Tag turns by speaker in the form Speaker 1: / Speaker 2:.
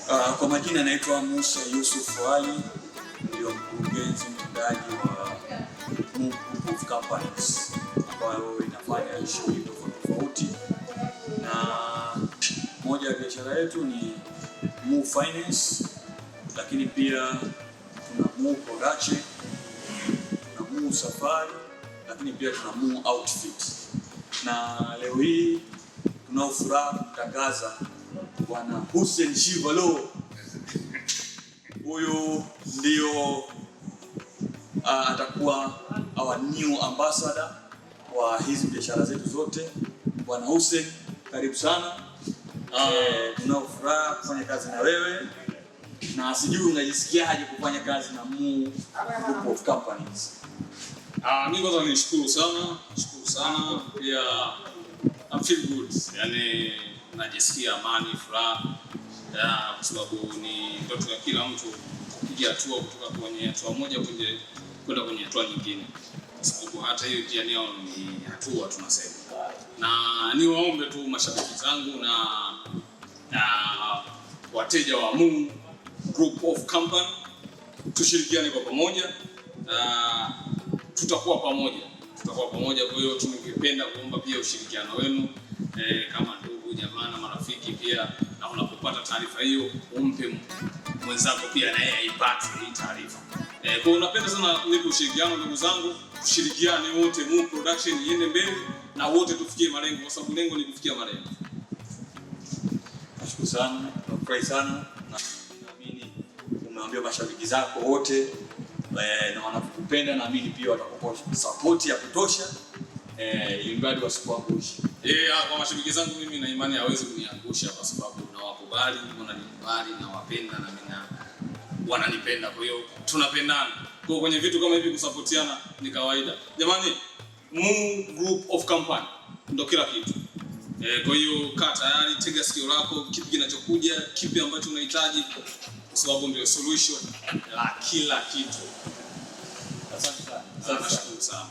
Speaker 1: Kwa majina naitwa Musa Yusuf Ali, ndio mkurugenzi mtendaji wa Mu Group of Companies ambayo inafanya shughuli tofauti, na moja ya biashara yetu ni Mu Finance, lakini pia tuna Mu Production, tuna Mu Safari, lakini pia tuna Mu Outfit. Na leo hii tunao furaha kutangaza Bwana Hussein Shivalo. Huyu ndio atakuwa our new ambassador wa hizi biashara zetu zote. Bwana Hussein, karibu sana. Tunao furaha kufanya kazi na wewe, na sijui unajisikiaje kufanya kazi na Mu Group of Companies?
Speaker 2: Mimi kwanza nishukuru sana. Pia I feel good. Yaani najisikia amani, furaha. Kwa sababu ni ndoto ya kila mtu kupiga hatua kutoka kwenye hatua moja kwenda kwenye hatua nyingine. Kwa sababu hata hiyo pia ni hatua tunasema. Na niwaombe tu mashabiki zangu na wateja wa Mu Group of Company, tushirikiane kwa pamoja. Tutakuwa pamoja. Kwa hiyo tungependa kuomba pia ushirikiano wenu kama ndugu, jamaa na marafiki pia, na unapopata taarifa hiyo umpe mwenzako pia na yeye aipate hii taarifa. Kwa hiyo napenda sana nipe ushirikiano ndugu zangu, tushirikiane wote, Mu Production iende mbele na wote tufikie malengo, kwa sababu lengo ni kufikia malengo.
Speaker 1: Nashukuru sana, nafurahi sana, na naamini umeambia mashabiki zako wote na wanakupenda, na naamini pia watakupa support ya kutosha ili mradi wasikuangushe.
Speaker 2: Kwa mashabiki zangu mimi na imani hawezi kuniangusha, kwa sababu nawakubali, wananikubali, na wapenda na mimi wananipenda. Kwa hiyo tunapendana. Kwa kwenye vitu kama hivi kusapotiana ni kawaida. Jamani, Mu Group of Company ndio kila kitu. Kwa hiyo kaa tayari, tega sikio lako, kipi kinachokuja, kipi ambacho unahitaji, kwa sababu ndio solution la kila kitu.
Speaker 1: Asante sana.
Speaker 2: Nashukuru sana.